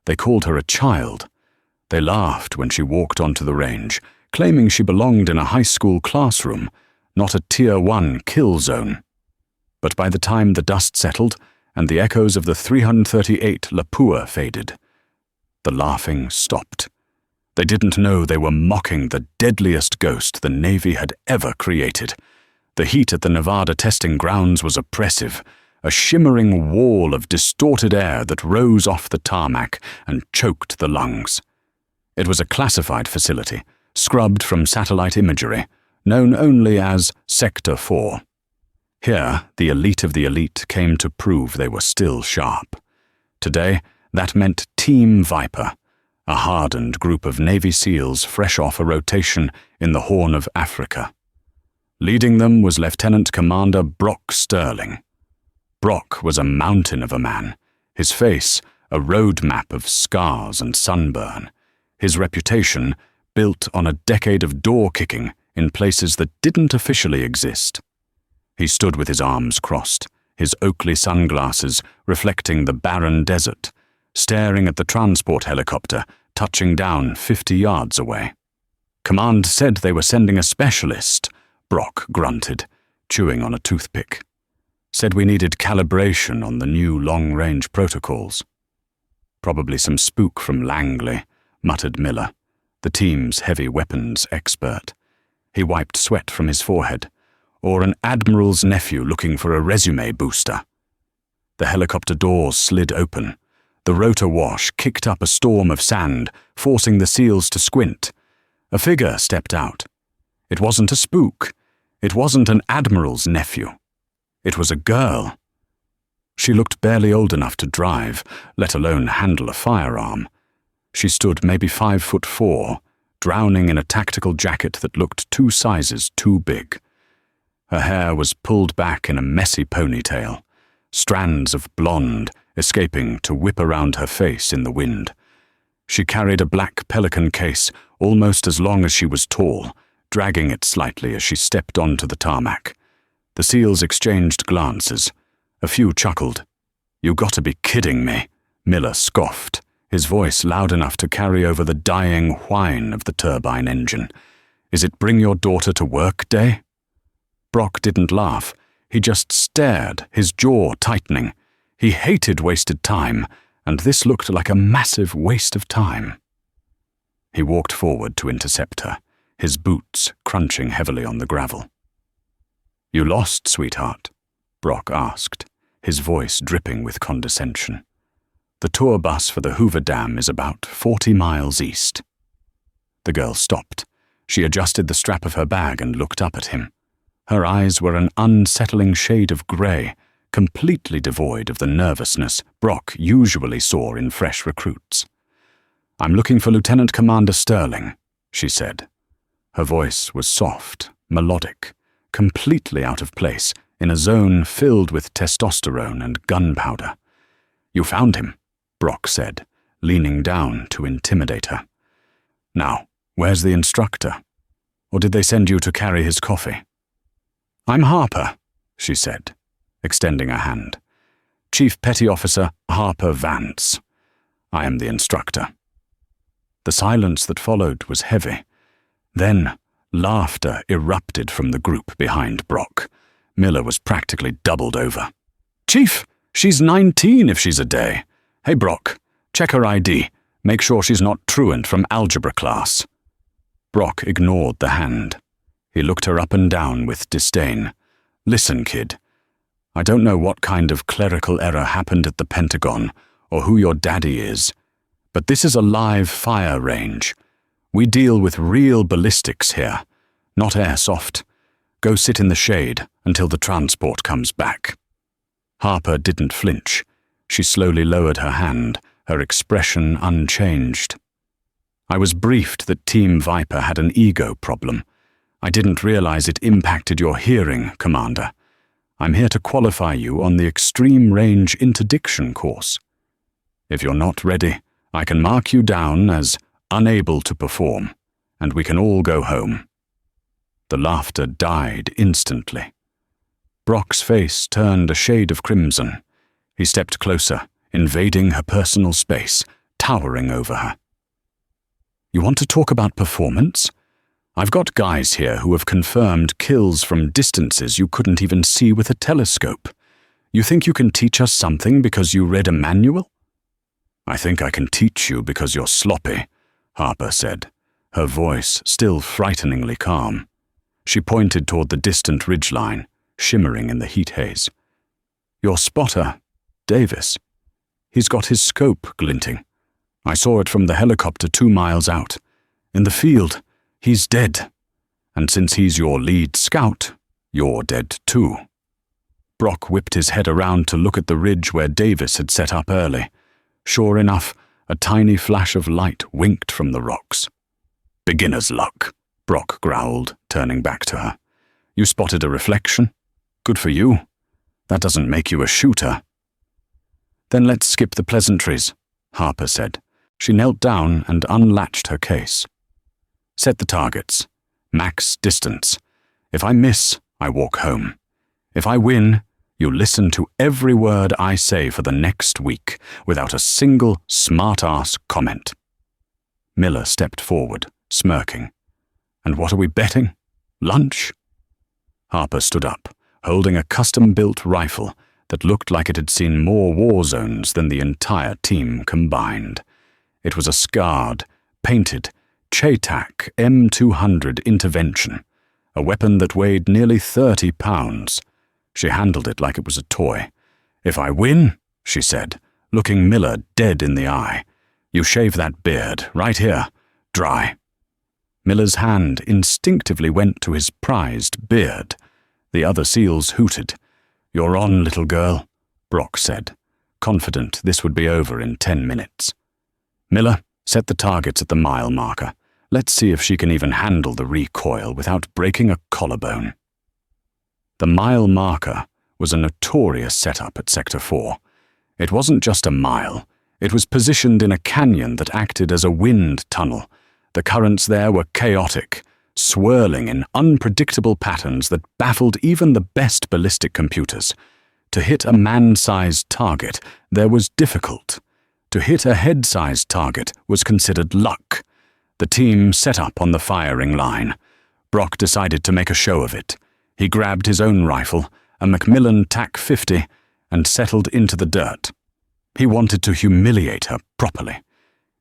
They called her a child. They laughed when she walked onto the range, claiming she belonged in a high school classroom, not a Tier 1 kill zone. But by the time the dust settled and the echoes of the 338 Lapua faded, the laughing stopped. They didn't know they were mocking the deadliest ghost the Navy had ever created. The heat at the Nevada testing grounds was oppressive, a shimmering wall of distorted air that rose off the tarmac and choked the lungs. It was a classified facility, scrubbed from satellite imagery, known only as Sector 4. Here, the elite of the elite came to prove they were still sharp. Today, that meant Team Viper, a hardened group of Navy SEALs fresh off a rotation in the Horn of Africa. Leading them was Lieutenant Commander Brock Sterling. Brock was a mountain of a man, his face a road map of scars and sunburn, his reputation built on a decade of door-kicking in places that didn't officially exist. He stood with his arms crossed, his Oakley sunglasses reflecting the barren desert, staring at the transport helicopter touching down 50 yards away. Command said they were sending a specialist, Brock grunted, chewing on a toothpick. Said we needed calibration on the new long-range protocols. Probably some spook from Langley, muttered Miller, the team's heavy weapons expert. He wiped sweat from his forehead. Or an admiral's nephew looking for a resume booster. The helicopter doors slid open. The rotor wash kicked up a storm of sand, forcing the SEALs to squint. A figure stepped out. It wasn't a spook. It wasn't an admiral's nephew. It was a girl. She looked barely old enough to drive, let alone handle a firearm. She stood maybe 5'4", drowning in a tactical jacket that looked 2 sizes too big. Her hair was pulled back in a messy ponytail, strands of blonde escaping to whip around her face in the wind. She carried a black Pelican case almost as long as she was tall, dragging it slightly as she stepped onto the tarmac. The SEALs exchanged glances. A few chuckled. "You got to be kidding me," Miller scoffed, his voice loud enough to carry over the dying whine of the turbine engine. "Is it bring your daughter to work day?" Brock didn't laugh. He just stared, his jaw tightening. He hated wasted time, and this looked like a massive waste of time. He walked forward to intercept her, his boots crunching heavily on the gravel. "You lost, sweetheart?" Brock asked, his voice dripping with condescension. "The tour bus for the Hoover Dam is about 40 miles east." The girl stopped. She adjusted the strap of her bag and looked up at him. Her eyes were an unsettling shade of grey, completely devoid of the nervousness Brock usually saw in fresh recruits. "I'm looking for Lieutenant Commander Sterling," she said. Her voice was soft, melodic, completely out of place in a zone filled with testosterone and gunpowder. "You found him," Brock said, leaning down to intimidate her. "Now, where's the instructor? Or did they send you to carry his coffee?" "I'm Harper," she said, extending a hand. "Chief Petty Officer Harper Vance. I am the instructor." The silence that followed was heavy. Then, laughter erupted from the group behind Brock. Miller was practically doubled over. "Chief, she's 19 if she's a day. Hey, Brock, check her ID. Make sure she's not truant from algebra class." Brock ignored the hand. He looked her up and down with disdain. "Listen, kid. I don't know what kind of clerical error happened at the Pentagon or who your daddy is, but this is a live fire range. We deal with real ballistics here, not airsoft. Go sit in the shade until the transport comes back." Harper didn't flinch. She slowly lowered her hand, her expression unchanged. "I was briefed that Team Viper had an ego problem. I didn't realize it impacted your hearing, Commander. I'm here to qualify you on the Extreme Range Interdiction course. If you're not ready, I can mark you down as unable to perform, and we can all go home." The laughter died instantly. Brock's face turned a shade of crimson. He stepped closer, invading her personal space, towering over her. "You want to talk about performance? I've got guys here who have confirmed kills from distances you couldn't even see with a telescope. You think you can teach us something because you read a manual?" "I think I can teach you because you're sloppy," Harper said, her voice still frighteningly calm. She pointed toward the distant ridgeline, shimmering in the heat haze. "Your spotter, Davis. He's got his scope glinting. I saw it from the helicopter 2 miles out. In the field, he's dead. And since he's your lead scout, you're dead too." Brock whipped his head around to look at the ridge where Davis had set up early. Sure enough, a tiny flash of light winked from the rocks. "Beginner's luck," Brock growled, turning back to her. "You spotted a reflection? Good for you. That doesn't make you a shooter." "Then let's skip the pleasantries," Harper said. She knelt down and unlatched her case. "Set the targets. Max distance. If I miss, I walk home. If I win, you listen to every word I say for the next week, without a single smart-ass comment." Miller stepped forward, smirking. "And what are we betting? Lunch?" Harper stood up, holding a custom-built rifle that looked like it had seen more war zones than the entire team combined. It was a scarred, painted, Chaytak M200 intervention, a weapon that weighed nearly 30 pounds. She handled it like it was a toy. "If I win," she said, looking Miller dead in the eye, "you shave that beard, right here, dry." Miller's hand instinctively went to his prized beard. The other SEALs hooted. "You're on, little girl," Brock said, confident this would be over in 10 minutes. "Miller, set the targets at the mile marker. Let's see if she can even handle the recoil without breaking a collarbone." The mile marker was a notorious setup at Sector 4. It wasn't just a mile. It was positioned in a canyon that acted as a wind tunnel. The currents there were chaotic, swirling in unpredictable patterns that baffled even the best ballistic computers. To hit a man-sized target, there was difficult. To hit a head-sized target was considered luck. The team set up on the firing line. Brock decided to make a show of it. He grabbed his own rifle, a Macmillan TAC-50, and settled into the dirt. He wanted to humiliate her properly.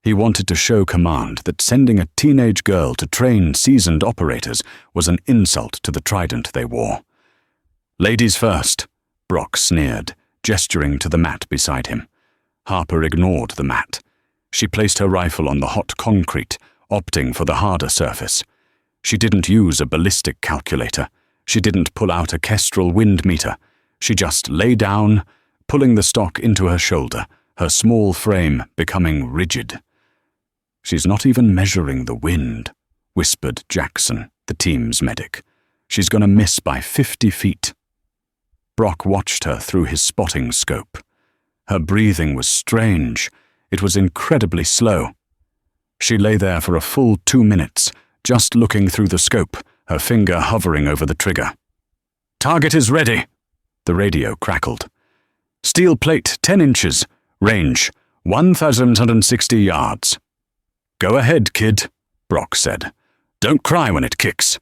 He wanted to show command that sending a teenage girl to train seasoned operators was an insult to the trident they wore. "Ladies first," Brock sneered, gesturing to the mat beside him. Harper ignored the mat. She placed her rifle on the hot concrete, opting for the harder surface. She didn't use a ballistic calculator. She didn't pull out a Kestrel wind meter. She just lay down, pulling the stock into her shoulder, her small frame becoming rigid. "She's not even measuring the wind," whispered Jackson, the team's medic. "She's going to miss by 50 feet. Brock watched her through his spotting scope. Her breathing was strange. It was incredibly slow. She lay there for a full 2 minutes, just looking through the scope, her finger hovering over the trigger. "Target is ready," the radio crackled. "Steel plate 10 inches, range 1,160 yards. "Go ahead, kid," Brock said. "Don't cry when it kicks."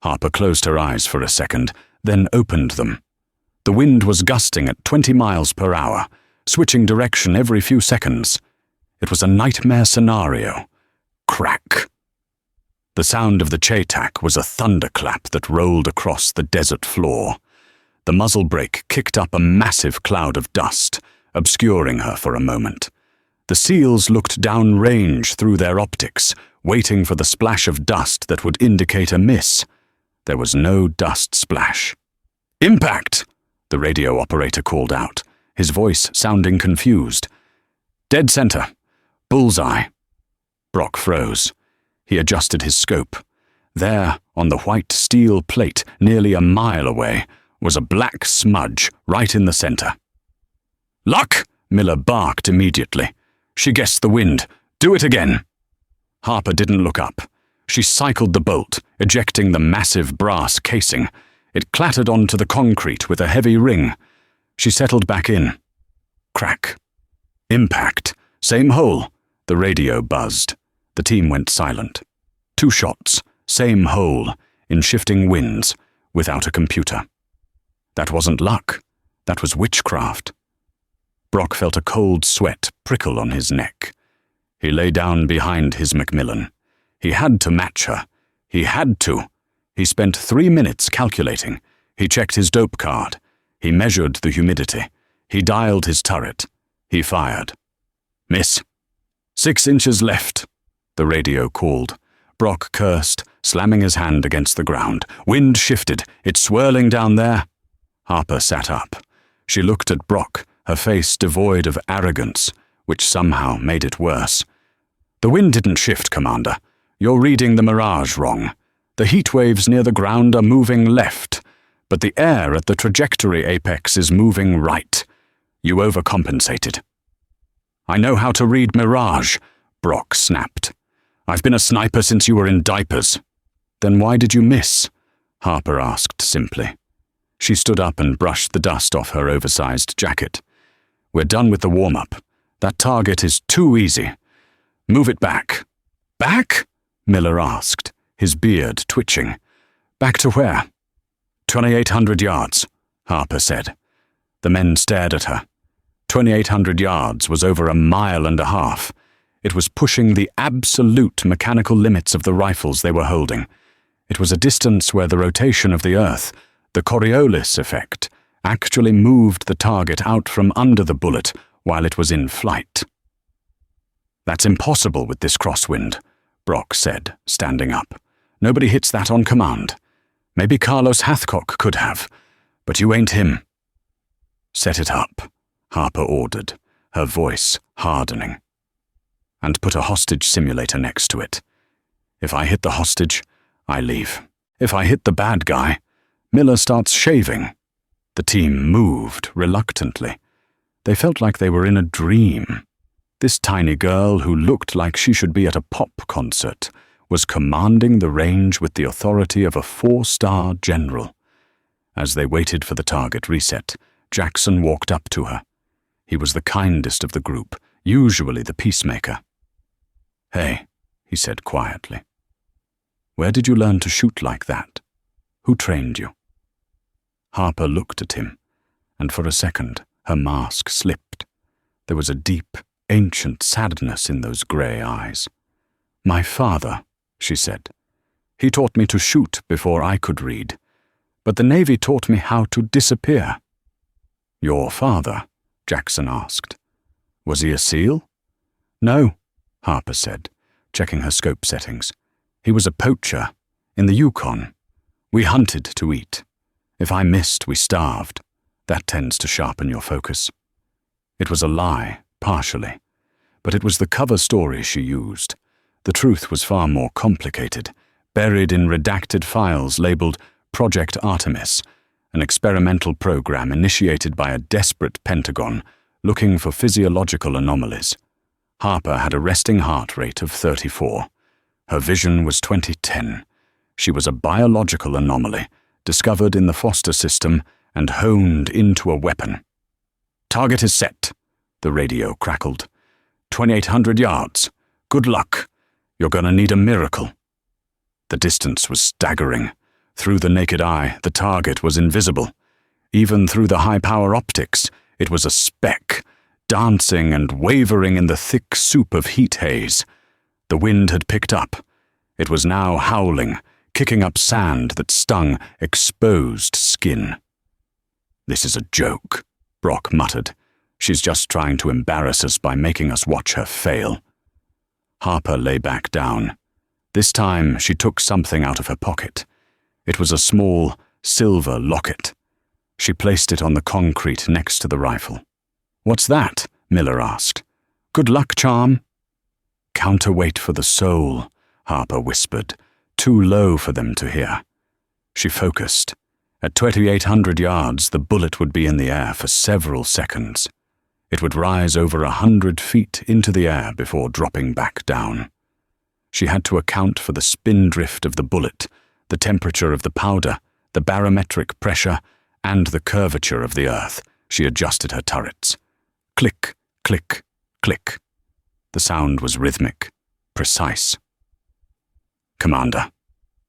Harper closed her eyes for a second, then opened them. The wind was gusting at 20 miles per hour, switching direction every few seconds. It was a nightmare scenario. Crack. The sound of the Chaytak was a thunderclap that rolled across the desert floor. The muzzle brake kicked up a massive cloud of dust, obscuring her for a moment. The SEALs looked downrange through their optics, waiting for the splash of dust that would indicate a miss. There was no dust splash. "Impact!" the radio operator called out, his voice sounding confused. "Dead center. Bullseye." Brock froze. He adjusted his scope. There, on the white steel plate, nearly a mile away, was a black smudge right in the center. "Luck!" Miller barked immediately. "She guessed the wind. Do it again." Harper didn't look up. She cycled the bolt, ejecting the massive brass casing. It clattered onto the concrete with a heavy ring. She settled back in. Crack. Impact. Same hole. The radio buzzed. The team went silent. 2 shots, same hole, in shifting winds, without a computer. That wasn't luck. That was witchcraft. Brock felt a cold sweat prickle on his neck. He lay down behind his Macmillan. He had to match her. He had to. He spent 3 minutes calculating. He checked his dope card. He measured the humidity. He dialed his turret. He fired. Miss. 6 inches left, the radio called. Brock cursed, slamming his hand against the ground. Wind shifted. It's swirling down there. Harper sat up. She looked at Brock, her face devoid of arrogance, which somehow made it worse. The wind didn't shift, Commander. You're reading the mirage wrong. The heat waves near the ground are moving left, but the air at the trajectory apex is moving right. You overcompensated. I know how to read mirage, Brock snapped. I've been a sniper since you were in diapers. Then why did you miss? Harper asked simply. She stood up and brushed the dust off her oversized jacket. We're done with the warm-up. That target is too easy. Move it back. Back? Miller asked, his beard twitching. Back to where? 2,800 yards, Harper said. The men stared at her. 2,800 yards was over 1.5 miles. It was pushing the absolute mechanical limits of the rifles they were holding. It was a distance where the rotation of the Earth, the Coriolis effect, actually moved the target out from under the bullet while it was in flight. That's impossible with this crosswind, Brock said, standing up. Nobody hits that on command. Maybe Carlos Hathcock could have, but you ain't him. Set it up, Harper ordered, her voice hardening. And put a hostage simulator next to it. If I hit the hostage, I leave. If I hit the bad guy, Miller starts shaving. The team moved reluctantly. They felt like they were in a dream. This tiny girl who looked like she should be at a pop concert was commanding the range with the authority of a 4-star general. As they waited for the target reset, Jackson walked up to her. He was the kindest of the group, usually the peacemaker. Hey, he said quietly. Where did you learn to shoot like that? Who trained you? Harper looked at him, and for a second her mask slipped. There was a deep, ancient sadness in those grey eyes. My father, she said. He taught me to shoot before I could read, but the Navy taught me how to disappear. Your father? Jackson asked. Was he a SEAL? No, Harper said, checking her scope settings. He was a poacher, in the Yukon. We hunted to eat. If I missed, we starved. That tends to sharpen your focus. It was a lie, partially, but it was the cover story she used. The truth was far more complicated, buried in redacted files labeled Project Artemis, an experimental program initiated by a desperate Pentagon looking for physiological anomalies. Harper had a resting heart rate of 34. Her vision was 2010. She was a biological anomaly, discovered in the foster system and honed into a weapon. Target is set, the radio crackled. 2,800 yards. Good luck. You're gonna need a miracle. The distance was staggering. Through the naked eye, the target was invisible. Even through the high-power optics, it was a speck, dancing and wavering in the thick soup of heat haze. The wind had picked up. It was now howling, kicking up sand that stung exposed skin. This is a joke, Brock muttered. She's just trying to embarrass us by making us watch her fail. Harper lay back down. This time she took something out of her pocket. It was a small, silver locket. She placed it on the concrete next to the rifle. What's that? Miller asked. Good luck charm. Counterweight for the soul, Harper whispered, too low for them to hear. She focused. At 2,800 yards, the bullet would be in the air for several seconds. It would rise over 100 feet into the air before dropping back down. She had to account for the spin drift of the bullet, the temperature of the powder, the barometric pressure, and the curvature of the earth. She adjusted her turrets. Click, click, click. The sound was rhythmic, precise. "Commander,"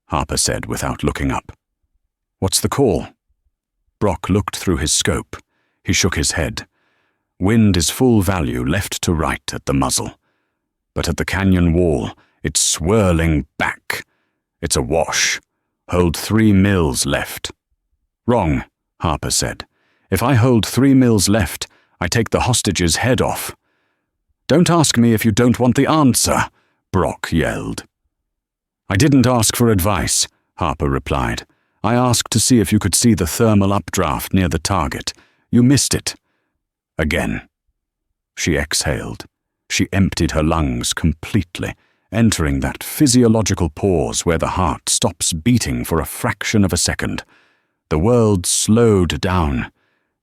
Harper said without looking up. "What's the call?" Brock looked through his scope. He shook his head. Wind is full value left to right at the muzzle. But at the canyon wall, it's swirling back. It's a wash. Hold 3 mils left. "Wrong," Harper said. "If I hold 3 mils left, I take the hostage's head off." "Don't ask me if you don't want the answer," Brock yelled. "I didn't ask for advice," Harper replied. "I asked to see if you could see the thermal updraft near the target. You missed it." Again. She exhaled. She emptied her lungs completely, entering that physiological pause where the heart stops beating for a fraction of a second. The world slowed down.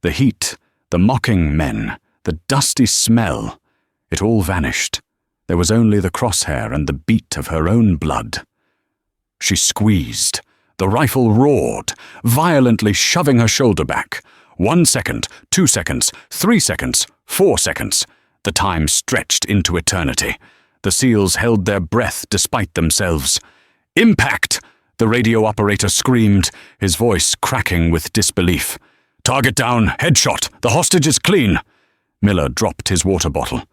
The heat, the mocking men, the dusty smell, it all vanished. There was only the crosshair and the beat of her own blood. She squeezed. The rifle roared, violently shoving her shoulder back. 1 second, 2 seconds, 3 seconds, 4 seconds. The time stretched into eternity. The SEALs held their breath despite themselves. "Impact!" the radio operator screamed, his voice cracking with disbelief. "Target down, headshot, the hostage is clean." Miller dropped his water bottle.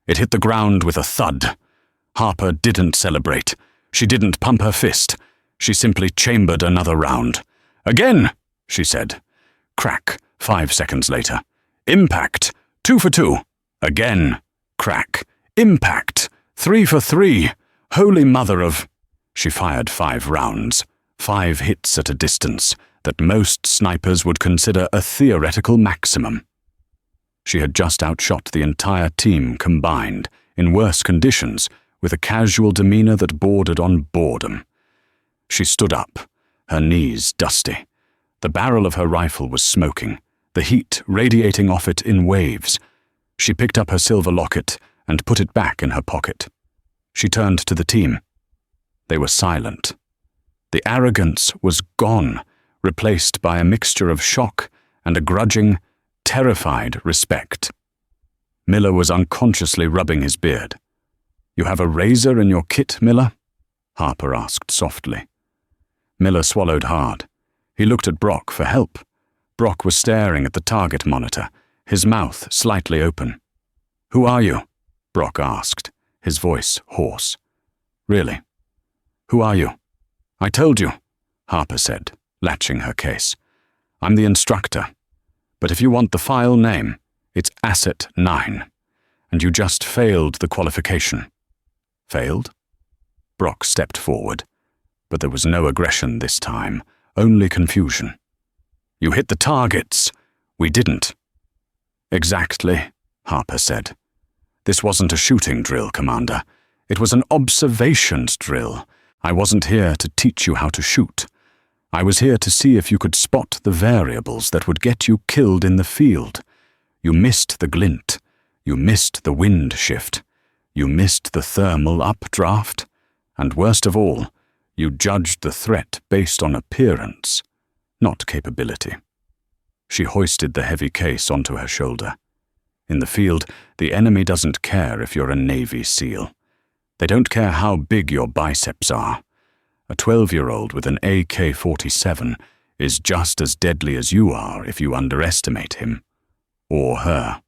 It hit the ground with a thud. Harper didn't celebrate. She didn't pump her fist. She simply chambered another round. "Again," she said. Crack, 5 seconds later. "Impact, 2 for 2. Again. Crack. Impact, 3 for 3. Holy mother of..." She fired 5 rounds, 5 hits at a distance that most snipers would consider a theoretical maximum. She had just outshot the entire team combined, in worse conditions, with a casual demeanor that bordered on boredom. She stood up, her knees dusty. The barrel of her rifle was smoking, the heat radiating off it in waves. She picked up her silver locket and put it back in her pocket. She turned to the team. They were silent. The arrogance was gone, replaced by a mixture of shock and a grudging, terrified respect. Miller was unconsciously rubbing his beard. "You have a razor in your kit, Miller?" Harper asked softly. Miller swallowed hard. He looked at Brock for help. Brock was staring at the target monitor, his mouth slightly open. "Who are you?" Brock asked, his voice hoarse. "Really? Who are you?" "I told you," Harper said, latching her case. "I'm the instructor. But if you want the file name, it's Asset 9. And you just failed the qualification." "Failed?" Brock stepped forward. But there was no aggression this time, only confusion. "You hit the targets. We didn't." "Exactly," Harper said. "This wasn't a shooting drill, Commander. It was an observations drill. I wasn't here to teach you how to shoot. I was here to see if you could spot the variables that would get you killed in the field. You missed the glint. You missed the wind shift. You missed the thermal updraft. And worst of all, you judged the threat based on appearance, not capability." She hoisted the heavy case onto her shoulder. In the field, the enemy doesn't care if you're a Navy SEAL. They don't care how big your biceps are. A 12-year-old with an AK-47 is just as deadly as you are if you underestimate him. Or her.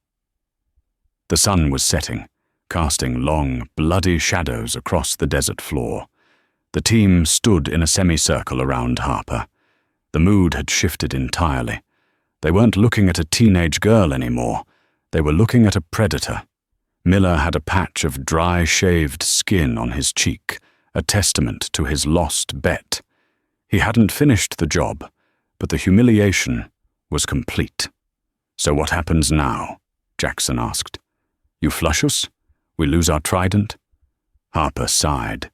The sun was setting, casting long, bloody shadows across the desert floor. The team stood in a semicircle around Harper. The mood had shifted entirely. They weren't looking at a teenage girl anymore. They were looking at a predator. Miller had a patch of dry, shaved skin on his cheek, a testament to his lost bet. He hadn't finished the job, but the humiliation was complete. "So what happens now?" Jackson asked. "You flush us? We lose our trident?" Harper sighed.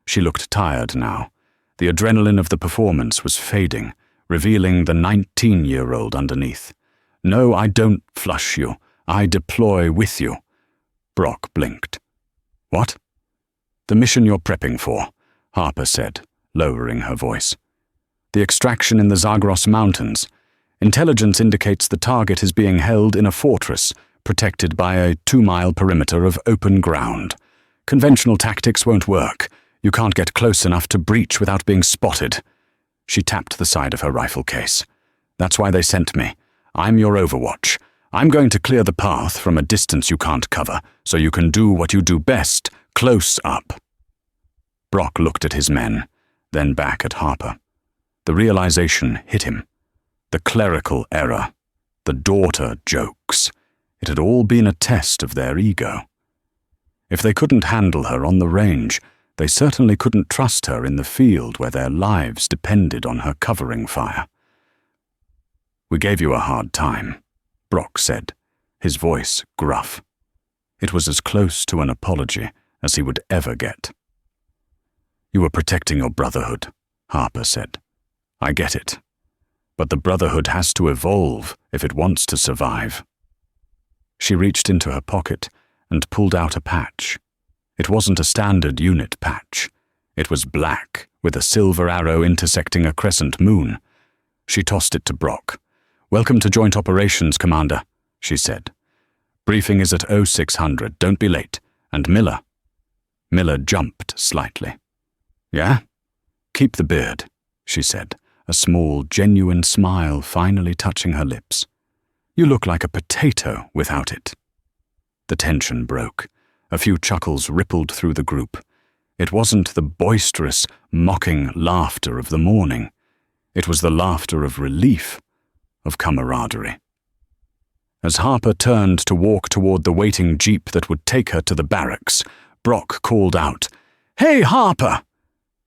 She looked tired now. The adrenaline of the performance was fading, revealing the 19-year-old underneath. "No, I don't flush you. I deploy with you." Brock blinked. "What?" "The mission you're prepping for," Harper said, lowering her voice. "The extraction in the Zagros Mountains. Intelligence indicates the target is being held in a fortress, protected by a 2-mile perimeter of open ground. Conventional tactics won't work. You can't get close enough to breach without being spotted. She tapped the side of her rifle case. That's why they sent me. I'm your overwatch. I'm going to clear the path from a distance you can't cover, so you can do what you do best, close up. Brock looked at his men, then back at Harper. The realization hit him. The clerical error. The daughter jokes. It had all been a test of their ego. If they couldn't handle her on the range, they certainly couldn't trust her in the field where their lives depended on her covering fire. "We gave you a hard time," Brock said, his voice gruff. It was as close to an apology as he would ever get. "You were protecting your brotherhood," Harper said. "I get it. But the brotherhood has to evolve if it wants to survive." She reached into her pocket and pulled out a patch. It wasn't a standard unit patch. It was black, with a silver arrow intersecting a crescent moon. She tossed it to Brock. "Welcome to Joint Operations, Commander," she said. "Briefing is at 0600, don't be late. And Miller." Miller jumped slightly. "Yeah? Keep the beard," she said, a small, genuine smile finally touching her lips. "You look like a potato without it." The tension broke. A few chuckles rippled through the group. It wasn't the boisterous, mocking laughter of the morning. It was the laughter of relief, of camaraderie. As Harper turned to walk toward the waiting jeep that would take her to the barracks, Brock called out, "Hey, Harper!"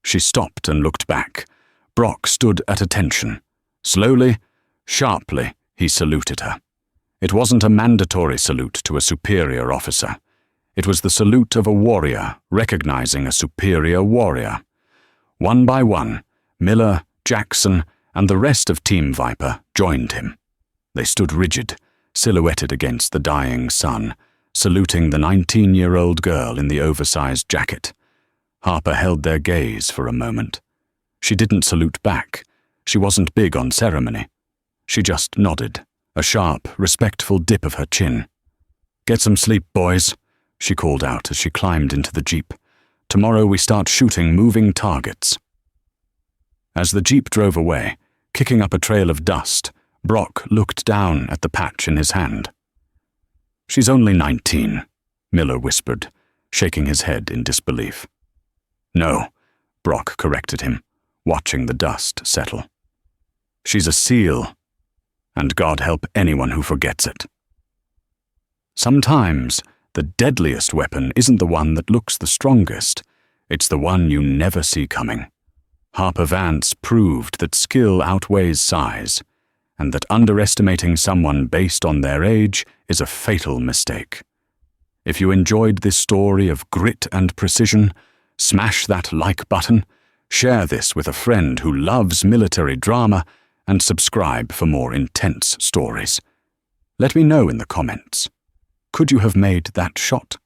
She stopped and looked back. Brock stood at attention. Slowly, sharply, he saluted her. It wasn't a mandatory salute to a superior officer. It was the salute of a warrior recognizing a superior warrior. One by one, Miller, Jackson, and the rest of Team Viper joined him. They stood rigid, silhouetted against the dying sun, saluting the 19-year-old girl in the oversized jacket. Harper held their gaze for a moment. She didn't salute back. She wasn't big on ceremony. She just nodded, a sharp, respectful dip of her chin. "Get some sleep, boys," she called out as she climbed into the jeep. "Tomorrow we start shooting moving targets." As the jeep drove away, kicking up a trail of dust, Brock looked down at the patch in his hand. "She's only 19, Miller whispered, shaking his head in disbelief. "No," Brock corrected him, watching the dust settle. "She's a SEAL, and God help anyone who forgets it." Sometimes the deadliest weapon isn't the one that looks the strongest. It's the one you never see coming. Harper Vance proved that skill outweighs size, and that underestimating someone based on their age is a fatal mistake. If you enjoyed this story of grit and precision, smash that like button, share this with a friend who loves military drama, and subscribe for more intense stories. Let me know in the comments. Could you have made that shot?